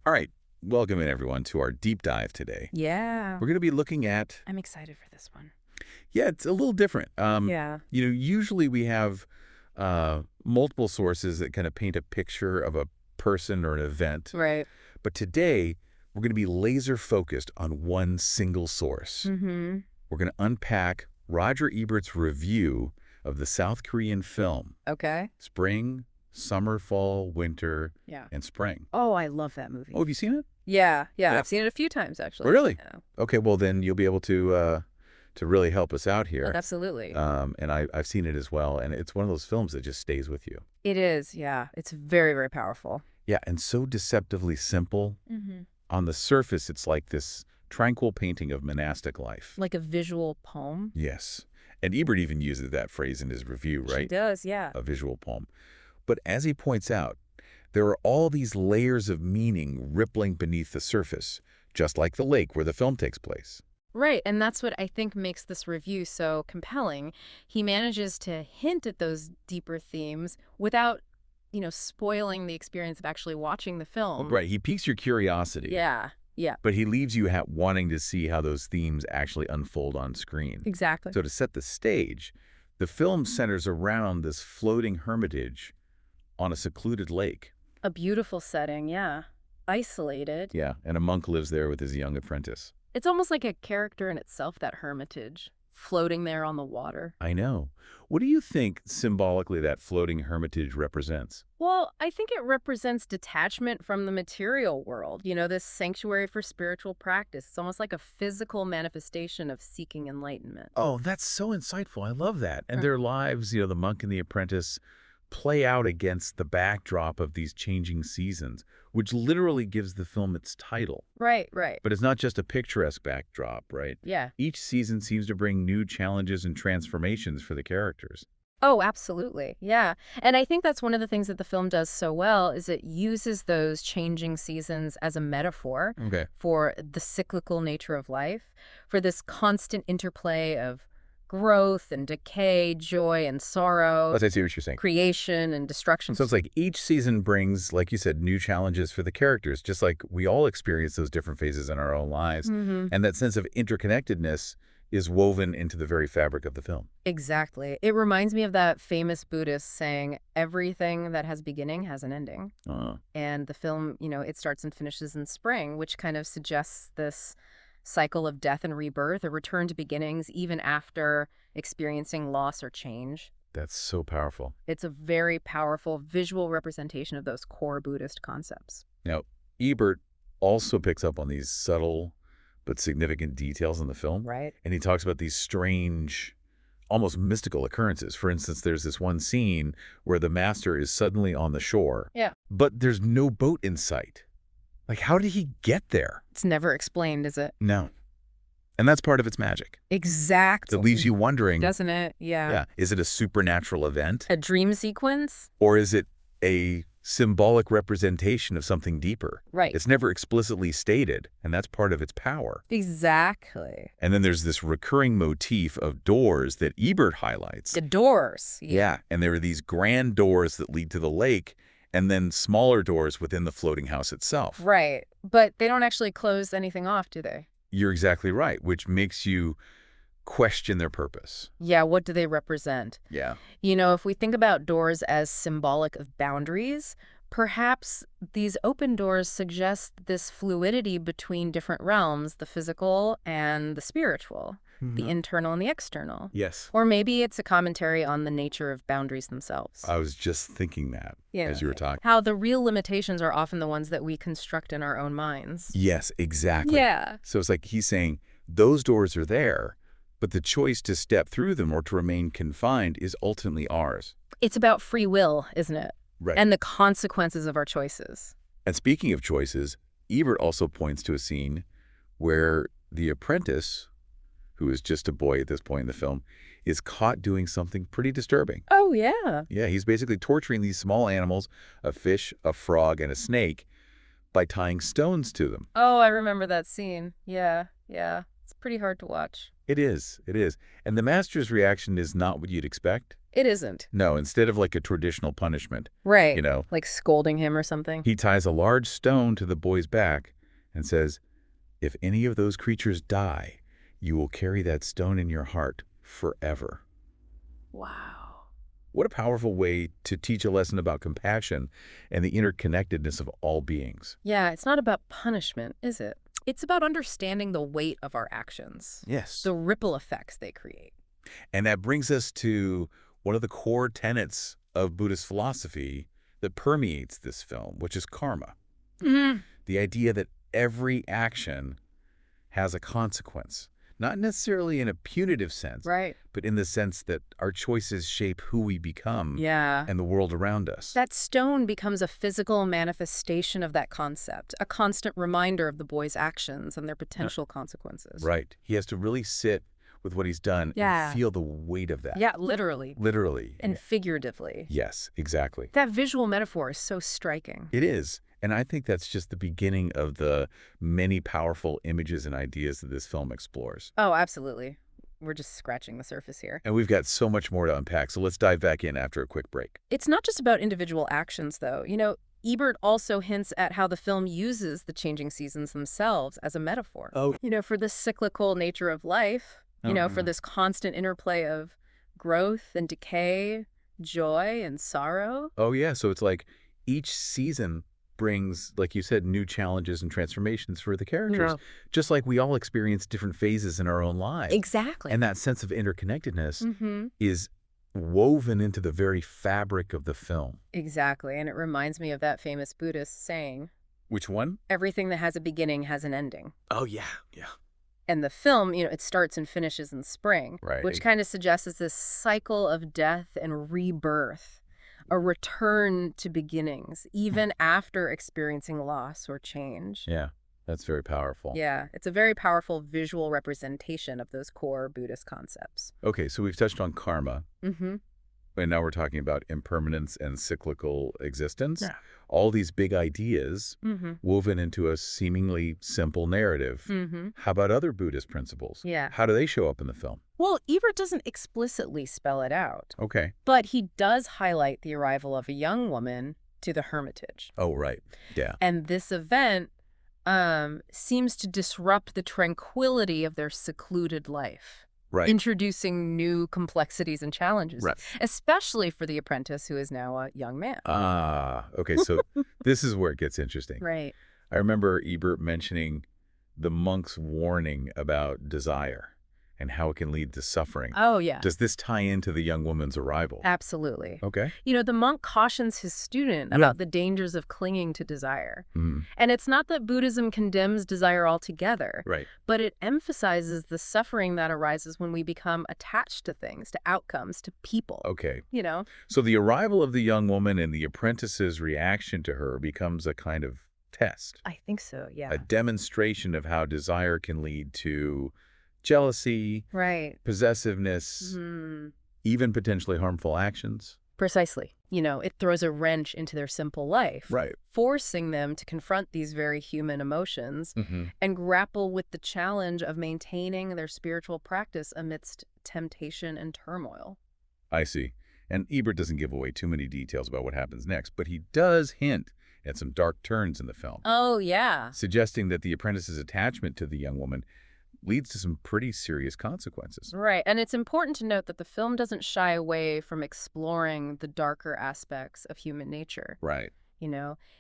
All right, welcome in everyone to our deep dive today. Yeah. We're going to be looking at, I'm excited for this one. yeah, it's a little different. Yeah. Usually we have multiple sources that kind of paint a picture of a person or an event, Right. but today we're going to be laser focused on one single source. Mm-hmm. We're going to unpack Roger Ebert's review of the South Korean film Okay. Spring, Summer, Fall, Winter, Yeah. and Spring. Oh, I love that Oh, movie. have you seen it? Yeah. Yeah. Yeah. I've seen it a few times, actually. Really? Yeah. Okay, well then you'll be able to really help us out Oh, here. absolutely. And I've seen it as well, and it's one of those films that just stays with you. It is. Yeah. It's very, very powerful. Yeah, and so deceptively simple. Mm-hmm. On the surface, it's like this tranquil painting of monastic life. Like a visual poem. Yes. And Ebert even uses that phrase in his review, She right? does. Yeah. A visual poem. But as he points out, there are all these layers of meaning rippling beneath the surface, just like the lake where the film takes place. Right. And that's what I think makes this review so compelling. He manages to hint at those deeper themes without, spoiling the experience of actually watching the film. Right, he piques your curiosity. Yeah. Yeah. But he leaves you wanting to see how those themes actually unfold on screen. Exactly. So to set the stage, the film centers around this floating hermitage on a secluded lake. A beautiful setting, yeah. Isolated. Yeah, and a monk lives there with his young apprentice. It's almost like a character in itself, that hermitage, floating there on the water. I know. What do you think symbolically that floating hermitage represents? Well, I think it represents detachment from the material world, this sanctuary for spiritual practice. It's almost like a physical manifestation of seeking enlightenment. Oh, that's so insightful. I love that. And their lives, the monk and the apprentice, play out against the backdrop of these changing seasons, which literally gives the film its title. Right, right. But it's not just a picturesque backdrop, right? Yeah. Each season seems to bring new challenges and transformations for the characters. Oh, absolutely. Yeah. And I think that's one of the things that the film does so well is it uses those changing seasons as a metaphor Okay. for the cyclical nature of life, for this constant interplay of growth and decay, joy and sorrow, I see what you're saying. creation and destruction. So it's like each season brings, like you said, new challenges for the characters, just like we all experience those different phases in our own lives. Mm-hmm. And that sense of interconnectedness is woven into the very fabric of the film. Exactly. It reminds me of that famous Buddhist saying, everything that has beginning has an ending. And the film, it starts and finishes in spring, which kind of suggests this cycle of death and rebirth, a return to beginnings, even after experiencing loss or change. That's so powerful. It's a very powerful visual representation of those core Buddhist concepts. Now, Ebert also picks up on these subtle but significant details in the film. Right. And he talks about these strange, almost mystical occurrences. For instance, there's this one scene where the master is suddenly on the shore. Yeah. But there's no boat in sight. Like, how did he get there? It's never explained, is it? No. And that's part of its magic. Exactly. It leaves you wondering, Doesn't it? Yeah. is it a supernatural event? A dream sequence? Or is it a symbolic representation of something deeper? Right. It's never explicitly stated, and that's part of its power. Exactly. And then there's this recurring motif of doors that Ebert highlights. The doors. Yeah, and there are these grand doors that lead to the lake, and then smaller doors within the floating house itself. Right. But they don't actually close anything off, do they? You're exactly right, which makes you question their purpose. Yeah, what do they represent? Yeah. If we think about doors as symbolic of boundaries, perhaps these open doors suggest this fluidity between different realms, the physical and the spiritual, the internal and the external. Yes. Or maybe it's a commentary on the nature of boundaries themselves. I was just thinking that as you were talking. How the real limitations are often the ones that we construct in our own minds. Yes, exactly. Yeah. So it's like he's saying those doors are there, but the choice to step through them or to remain confined is ultimately ours. It's about free will, isn't it? Right. And the consequences of our choices. And speaking of choices, Ebert also points to a scene where the apprentice, who is just a boy at this point in the film, is caught doing something pretty disturbing. Oh, yeah. Yeah, he's basically torturing these small animals, a fish, a frog, and a snake, by tying stones to them. Oh, I remember that scene. Yeah, yeah. It's pretty hard to watch. It is. It is. And the master's reaction is not what you'd expect. It isn't. No, instead of like a traditional punishment, Right. you know, Like scolding him or something. he ties a large stone to the boy's back and says, "If any of those creatures die, you will carry that stone in your heart forever." Wow. What a powerful way to teach a lesson about compassion and the interconnectedness of all beings. Yeah, it's not about punishment, is it? It's about understanding the weight of our actions, Yes. the ripple effects they create. And that brings us to one of the core tenets of Buddhist philosophy that permeates this film, which is karma. Mhm. The idea that every action has a consequence, not necessarily in a punitive sense, Right. but in the sense that our choices shape who we become Yeah. and the world around us. That stone becomes a physical manifestation of that concept, a constant reminder of the boy's actions and their potential consequences. Right. He has to really sit with what he's done Yeah. and feel the weight of that. Yeah, literally. Literally. And figuratively. Yes, exactly. That visual metaphor is so striking. It is. And I think that's just the beginning of the many powerful images and ideas that this film explores. Oh, absolutely. We're just scratching the surface here. And we've got so much more to unpack, so let's dive back in after a quick break. It's not just about individual actions, though. Ebert also hints at how the film uses the changing seasons themselves as a metaphor. Oh. For the cyclical nature of life, for this constant interplay of growth and decay, joy and sorrow. Oh, yeah. So it's like each season brings, like you said, new challenges and transformations for the characters. Yeah. Just like we all experience different phases in our own lives. Exactly. And that sense of interconnectedness Mm-hmm. is woven into the very fabric of the film. Exactly. And it reminds me of that famous Buddhist saying, Which one? everything that has a beginning has an ending. Oh, yeah. Yeah. And the film, it starts and finishes in spring, Right. which kind of suggests this cycle of death and rebirth, a return to beginnings, even after experiencing loss or change. Yeah. That's very powerful. Yeah, it's a very powerful visual representation of those core Buddhist concepts. Okay, so we've touched on karma, Mm-hmm. and now we're talking about impermanence and cyclical existence. Yeah. All these big ideas Mm-hmm. woven into a seemingly simple narrative. Mm-hmm. How about other Buddhist principles? Yeah. How do they show up in the film? Well, Ebert doesn't explicitly spell it out, Okay. but he does highlight the arrival of a young woman to the hermitage. Oh, right. Yeah. And this event seems to disrupt the tranquility of their secluded life, Right. introducing new complexities and challenges, Right. especially for the apprentice who is now a young man. Okay, so this is where it gets interesting. Right. I remember Ebert mentioning the monk's warning about desire and how it can lead to suffering. Oh, yeah. Does this tie into the young woman's arrival? Absolutely. Okay. The monk cautions his student about the dangers of clinging to desire. Mm, And it's not that Buddhism condemns desire altogether, right. but it emphasizes the suffering that arises when we become attached to things, to outcomes, to people. Okay. You know? So the arrival of the young woman and the apprentice's reaction to her becomes a kind of test, I think so, yeah. a demonstration of how desire can lead to jealousy, Right. possessiveness, even potentially harmful actions. Precisely. It throws a wrench into their simple life, Right. forcing them to confront these very human emotions Mm-hmm. and grapple with the challenge of maintaining their spiritual practice amidst temptation and turmoil. I see. And Ebert doesn't give away too many details about what happens next, but he does hint at some dark turns in the film, Oh, yeah. suggesting that the apprentice's attachment to the young woman leads to some pretty serious consequences. Right. And it's important to note that the film doesn't shy away from exploring the darker aspects of human nature. Right.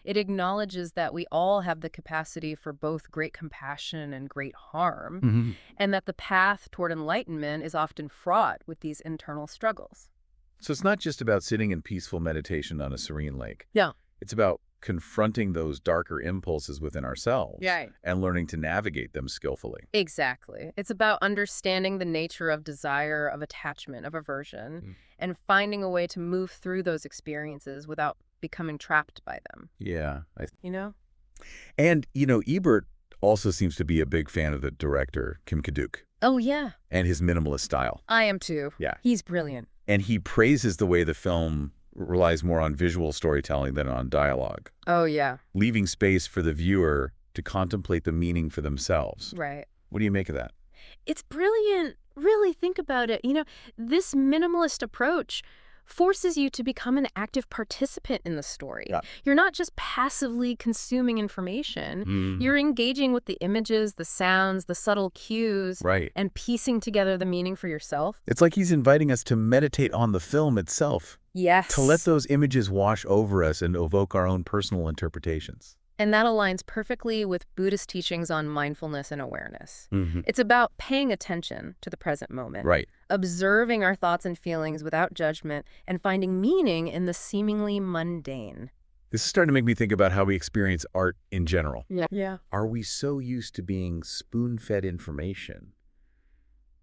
It acknowledges that we all have the capacity for both great compassion and great harm, Mm-hmm. and that the path toward enlightenment is often fraught with these internal struggles. So it's not just about sitting in peaceful meditation on a serene lake. Yeah. It's about confronting those darker impulses within ourselves Right. and learning to navigate them skillfully. Exactly. It's about understanding the nature of desire, of attachment, of aversion, and finding a way to move through those experiences without becoming trapped by them. Yeah. And, Ebert also seems to be a big fan of the director, Ki-duk, oh, yeah. and his minimalist style. I am too. Yeah. He's brilliant. And he praises the way the film relies more on visual storytelling than on dialogue, Oh, yeah. leaving space for the viewer to contemplate the meaning for themselves. Right. What do you make of that? It's brilliant. Really think about it. This minimalist approach forces you to become an active participant in the story. Yeah. You're not just passively consuming information. You're engaging with the images, the sounds, the subtle cues, Right. and piecing together the meaning for yourself. It's like he's inviting us to meditate on the film itself, Yes. to let those images wash over us and evoke our own personal interpretations. And that aligns perfectly with Buddhist teachings on mindfulness and awareness. Mm-hmm. It's about paying attention to the present moment, Right. observing our thoughts and feelings without judgment, and finding meaning in the seemingly mundane. This is starting to make me think about how we experience art in general. Yeah. Are we so used to being spoon-fed information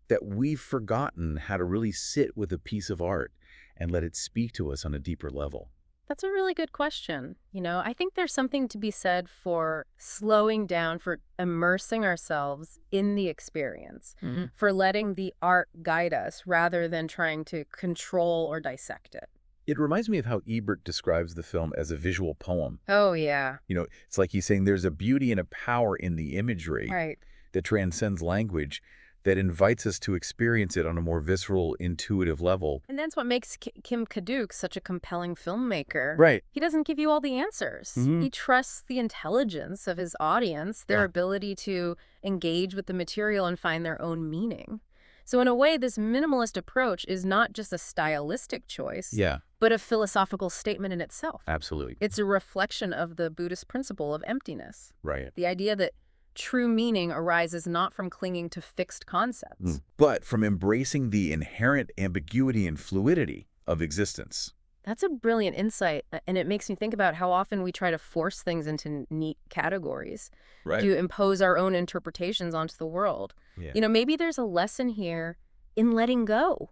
that we've forgotten how to really sit with a piece of art and let it speak to us on a deeper level? That's a really good question. I think there's something to be said for slowing down, for immersing ourselves in the experience, for letting the art guide us rather than trying to control or dissect it. It reminds me of how Ebert describes the film as a visual poem. Oh, yeah. It's like he's saying there's a beauty and a power in the imagery Right. that transcends language, that invites us to experience it on a more visceral, intuitive level. And that's what makes Kim Ki-duk such a compelling filmmaker. Right. He doesn't give you all the answers. He trusts the intelligence of his audience, their ability to engage with the material and find their own meaning. So in a way, this minimalist approach is not just a stylistic choice, but a philosophical statement in itself. Absolutely. It's a reflection of the Buddhist principle of emptiness. Right. The idea that true meaning arises not from clinging to fixed concepts, but from embracing the inherent ambiguity and fluidity of existence. That's a brilliant insight, and it makes me think about how often we try to force things into neat categories, to impose our own interpretations onto the world. Yeah. Maybe there's a lesson here in letting go,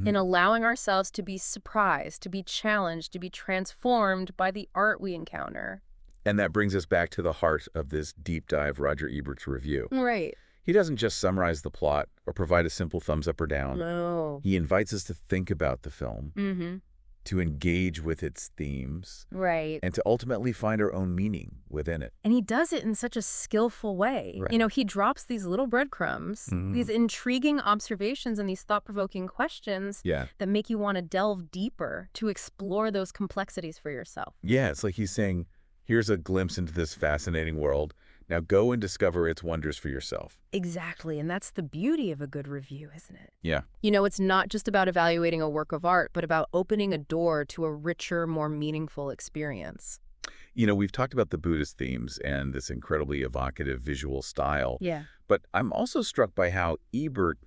in allowing ourselves to be surprised, to be challenged, to be transformed by the art we encounter. And that brings us back to the heart of this deep dive Roger Ebert's review. Right. He doesn't just summarize the plot or provide a simple thumbs up or down. No. He invites us to think about the film, to engage with its themes, Right. and to ultimately find our own meaning within it. And he does it in such a skillful way. Right. He drops these little breadcrumbs, these intriguing observations and these thought-provoking questions that make you want to delve deeper, to explore those complexities for yourself. Yeah, it's like he's saying, here's a glimpse into this fascinating world. Now go and discover its wonders for yourself. Exactly, and that's the beauty of a good review, isn't it? Yeah. It's not just about evaluating a work of art, but about opening a door to a richer, more meaningful experience. We've talked about the Buddhist themes and this incredibly evocative visual style. Yeah. But I'm also struck by how Ebert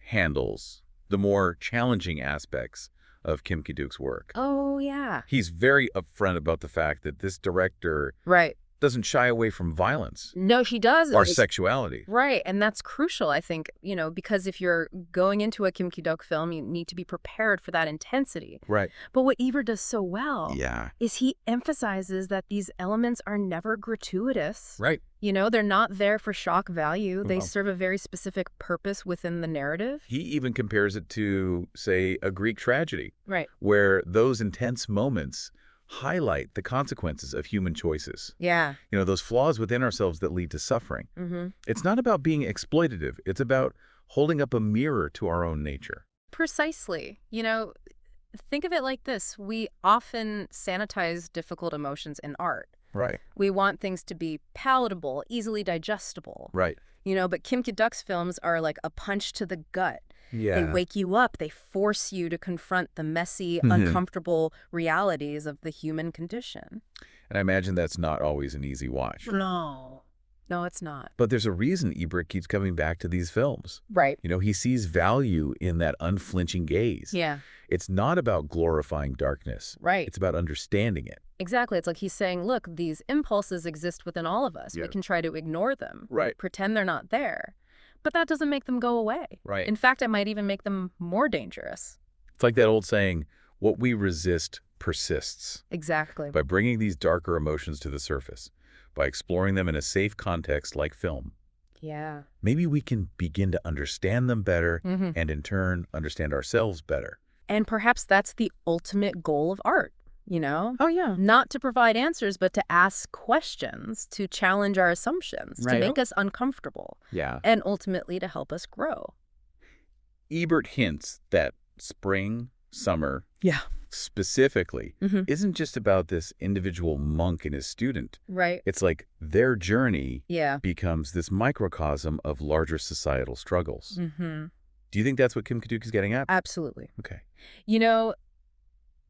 handles the more challenging aspects of Kim Ki-duk's work. Oh, yeah. He's very upfront about the fact that this director doesn't shy away from violence. No, she does. Or sexuality. Right, and that's crucial, I think, because if you're going into a Kim Ki-duk film, you need to be prepared for that intensity. Right. But what Ebert does so well is he emphasizes that these elements are never gratuitous. Right. They're not there for shock value. They serve a very specific purpose within the narrative. He even compares it to, say, a Greek tragedy. Right. Where those intense moments highlight the consequences of human choices. Yeah. Those flaws within ourselves that lead to suffering. It's not about being exploitative. It's about holding up a mirror to our own nature. Precisely. Think of it like this. We often sanitize difficult emotions in art. Right. We want things to be palatable, easily digestible. Right. But Kim Ki-duk's films are like a punch to the gut. Yeah. They wake you up. They force you to confront the messy, uncomfortable realities of the human condition. And I imagine that's not always an easy watch. No, it's not. But there's a reason Ebert keeps coming back to these films. Right. He sees value in that unflinching gaze. Yeah. It's not about glorifying darkness. Right. It's about understanding it. Exactly. It's like he's saying, look, these impulses exist within all of us. Yeah. We can try to ignore them. Right. Pretend they're not there. But that doesn't make them go away. Right. In fact, it might even make them more dangerous. It's like that old saying, what we resist persists. Exactly. By bringing these darker emotions to the surface, by exploring them in a safe context like film, Yeah. maybe we can begin to understand them better and in turn understand ourselves better. And perhaps that's the ultimate goal of art. you know? Oh, yeah. Not to provide answers, but to ask questions, to challenge our assumptions, to Right. make us uncomfortable, Yeah. and ultimately to help us grow. Ebert hints that spring, summer, Yeah. specifically, Mm-hmm. isn't just about this individual monk and his student. Right. It's like their journey Yeah. becomes this microcosm of larger societal struggles. Mm-hmm. Do you think that's what Ki-duk is getting at? Absolutely. Okay. You know,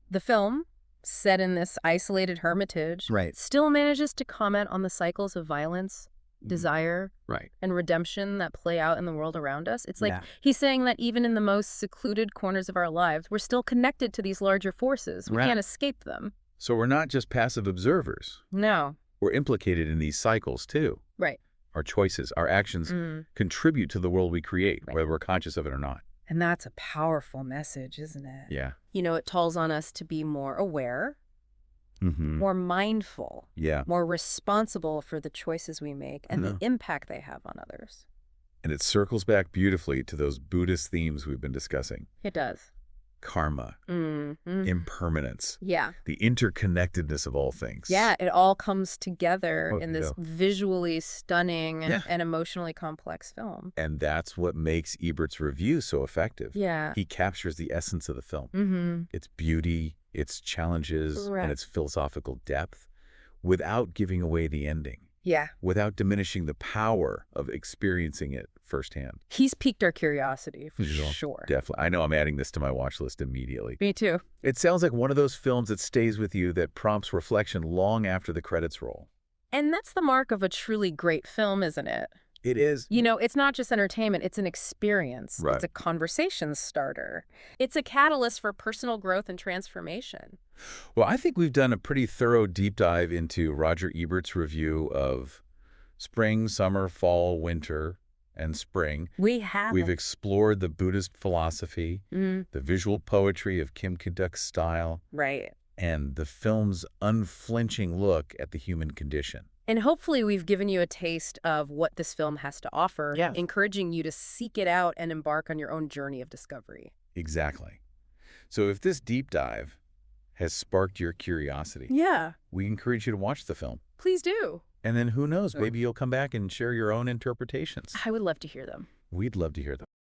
the film, set in this isolated hermitage, Right. still manages to comment on the cycles of violence, desire, Right. and redemption that play out in the world around us. It's like Yeah. he's saying that even in the most secluded corners of our lives, we're still connected to these larger forces. We Right. can't escape them. So we're not just passive observers. No. We're implicated in these cycles, too. Right. Our choices, our actions contribute to the world we create, Right. whether we're conscious of it or not. And that's a powerful message, isn't it? Yeah. You know, it calls on us to be more aware, more mindful, Yeah. more responsible for the choices we make and the impact they have on others. And it circles back beautifully to those Buddhist themes we've been discussing. It does. Karma, impermanence, Yeah. the interconnectedness of all things. Yeah, it all comes together Oh, in this yeah. visually stunning Yeah. and emotionally complex film. And that's what makes Ebert's review so effective. Yeah. He captures the essence of the film. Mm-hmm. Its beauty, its challenges, Correct. and its philosophical depth, without giving away the ending, Yeah. without diminishing the power of experiencing it firsthand. He's piqued our curiosity, for Yeah. sure. Definitely. I know I'm adding this to my watch list immediately. Me too. It sounds like one of those films that stays with you, that prompts reflection long after the credits roll. And that's the mark of a truly great film, isn't it? It is. You know, it's not just entertainment, it's an experience. Right. It's a conversation starter. It's a catalyst for personal growth and transformation. Well, I think we've done a pretty thorough deep dive into Roger Ebert's review of spring, summer, fall, winter, and spring. We have. We've explored the Buddhist philosophy, the visual poetry of Ki-duk's style, Right. and the film's unflinching look at the human condition. And hopefully we've given you a taste of what this film has to offer, Yes. encouraging you to seek it out and embark on your own journey of discovery. Exactly. So if this deep dive has sparked your curiosity, Yeah, we encourage you to watch the film. please do. And then who knows, maybe you'll come back and share your own interpretations. I would love to hear them. We'd love to hear them.